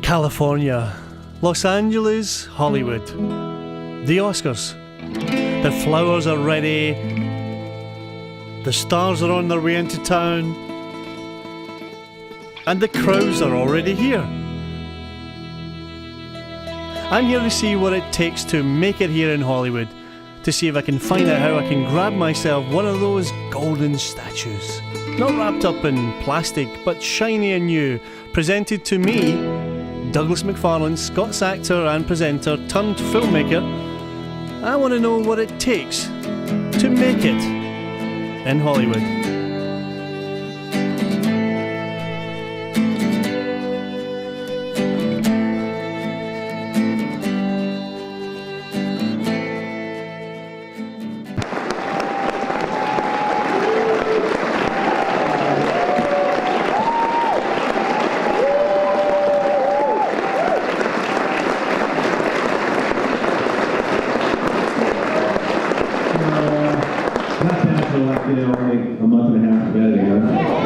California, Los Angeles, Hollywood. The Oscars. The flowers are ready. The stars are on their way into town. And the crowds are already here. I'm here to see what it takes to make it here in Hollywood, to see if I can find out how I can grab myself one of those golden statues. Not wrapped up in plastic, but shiny and new, presented to me, Douglas McFarlane, Scots actor and presenter turned filmmaker. I want to know what it takes to make it in Hollywood.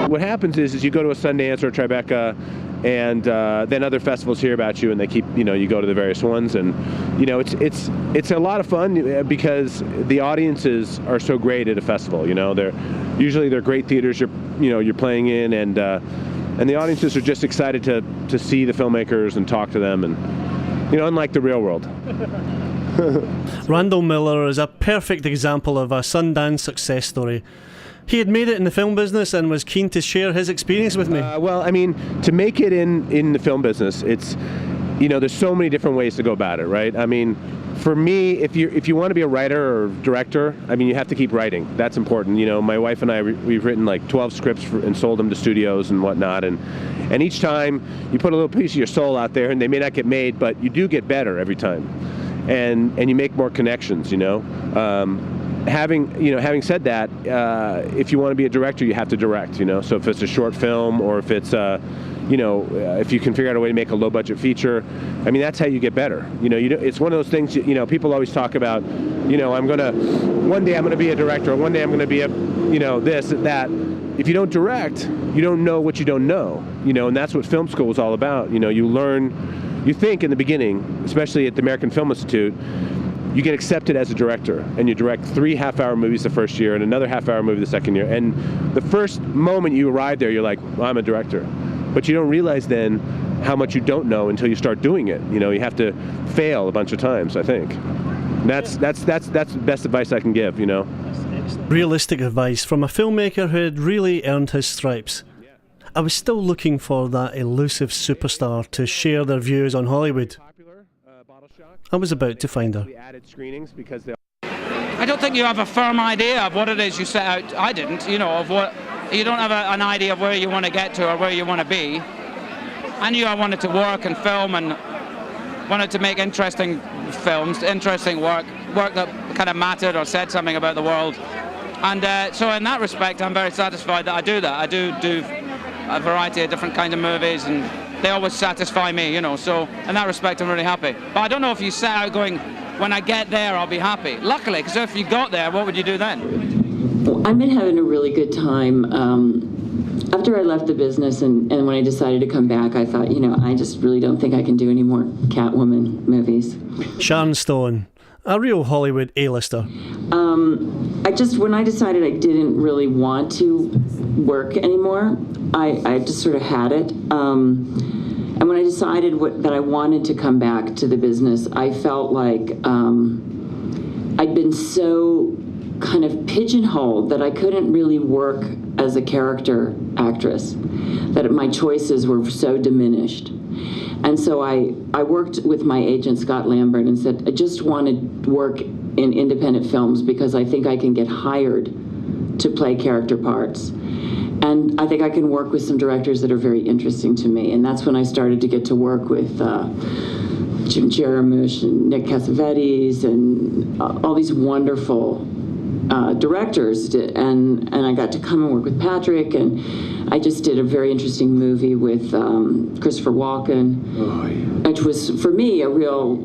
What happens is you go to a Sundance or a Tribeca, and then other festivals hear about you, and they keep, you go to the various ones, and it's a lot of fun because the audiences are so great at a festival. They're great theaters you're playing in, and the audiences are just excited to see the filmmakers and talk to them, and unlike the real world. Randall Miller is a perfect example of a Sundance success story. He had made it in the film business and was keen to share his experience with me. To make it in the film business, it's, there's so many different ways to go about it, right? For me, if you want to be a writer or director, you have to keep writing. That's important. My wife and I, we've written like 12 scripts and sold them to studios and whatnot. And each time you put a little piece of your soul out there, and they may not get made, but you do get better every time. And you make more connections, Having said that, if you want to be a director, you have to direct, So if it's a short film, or if it's, if you can figure out a way to make a low-budget feature, that's how you get better. It's one of those things. People always talk about, one day I'm gonna be a director, or one day I'm gonna be a, this and that. If you don't direct, you don't know what you don't know. And that's what film school is all about. You learn. You think in the beginning, especially at the American Film Institute, you get accepted as a director, and you direct 3 half-hour movies the first year and another half-hour movie the second year. And the first moment you arrive there, you're like, well, I'm a director. But you don't realize then how much you don't know until you start doing it. You have to fail a bunch of times, I think. That's the best advice I can give, Realistic advice from a filmmaker who had really earned his stripes. I was still looking for that elusive superstar to share their views on Hollywood. I was about to find her. I don't think you have a firm idea of what it is you set out. I didn't, of what, you don't have an idea of where you want to get to or where you want to be. I knew I wanted to work and film and wanted to make interesting films, interesting work that kind of mattered or said something about the world. And so in that respect, I'm very satisfied that I do that. I do a variety of different kind of movies, and they always satisfy me, so in that respect I'm really happy. But I don't know if you set out going, when I get there I'll be happy. Luckily, because if you got there, what would you do then? Well, I've been having a really good time. After I left the business and when I decided to come back, I thought, I just really don't think I can do any more Catwoman movies. Sharon Stone, a real Hollywood A-lister. When I decided I didn't really want to work anymore, I just sort of had it. And when I decided that I wanted to come back to the business, I felt like I'd been so kind of pigeonholed that I couldn't really work as a character actress, that my choices were so diminished. And so I worked with my agent, Scott Lambert, and said, I just want to work in independent films because I think I can get hired to play character parts. And I think I can work with some directors that are very interesting to me. And that's when I started to get to work with Jim Jarmusch and Nick Cassavetes and all these wonderful directors. And I got to come and work with Patrick, and I just did a very interesting movie with Christopher Walken, which was, for me, a real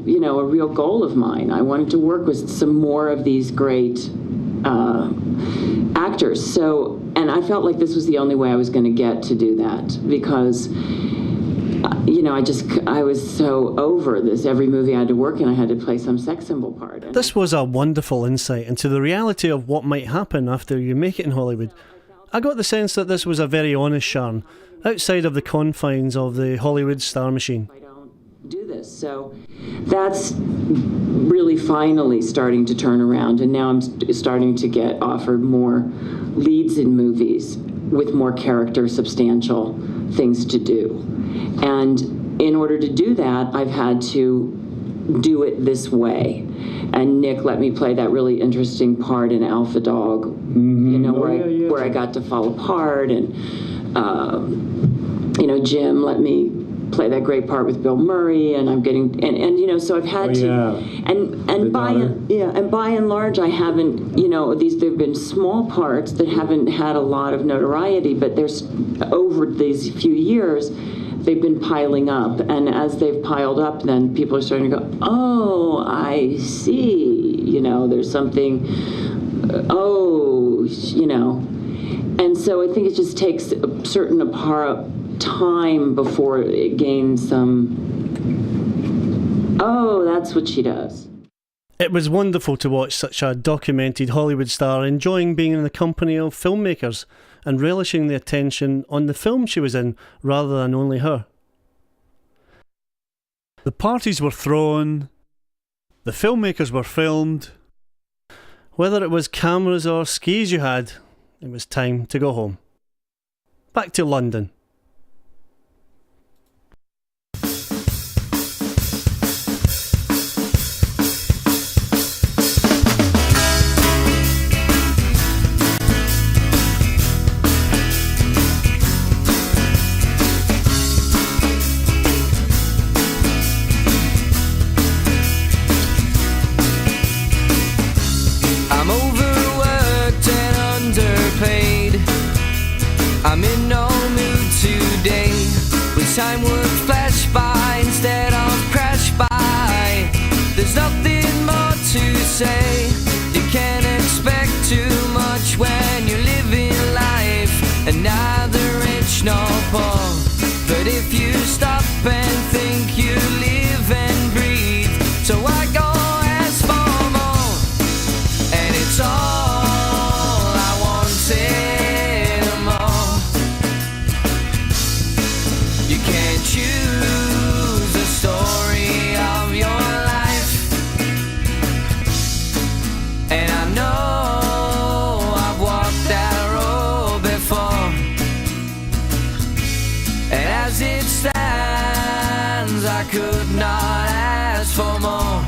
goal of mine. I wanted to work with some more of these great actors. So, and I felt like this was the only way I was going to get to do that, because I was so over this. Every movie I had to work in, I had to play some sex symbol part. And This was a wonderful insight into the reality of what might happen after you make it in Hollywood. I got the sense that this was a very honest Sharon, outside of the confines of the Hollywood star machine. I don't do this. So that's really finally starting to turn around, and now I'm starting to get offered more leads in movies with more character, substantial things to do. And in order to do that, I've had to do it this way. And Nick let me play that really interesting part in Alpha Dog, where I got to fall apart, and Jim let me play that great part with Bill Murray, and I'm getting so I've had and by and large I haven't there've been small parts that haven't had a lot of notoriety, but there's over these few years they've been piling up, and as they've piled up, then people are starting to go, oh, I see, there's something, and so I think it just takes a certain time before it gains some, oh, that's what she does. It was wonderful to watch such a documented Hollywood star enjoying being in the company of filmmakers and relishing the attention on the film she was in rather than only her. The parties were thrown, the filmmakers were filmed. Whether it was cameras or skis you had, it was time to go home. Back to London. I'm in no mood today. Wish time would flash by instead of crash by. There's nothing more to say. You can't expect too much when you're living life, and neither rich nor poor. But if you stop and think, you live and breathe. So I go ask for more, and it's all I wanted. Choose the story of your life, and I know I've walked that road before, and as it stands I could not ask for more,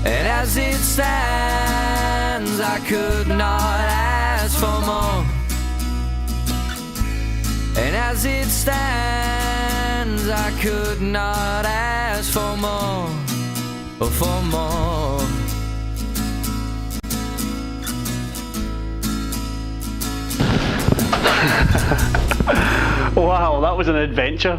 and as it stands I could not ask for more. And as it stands, I could not ask for more, or for more. Wow, that was an adventure.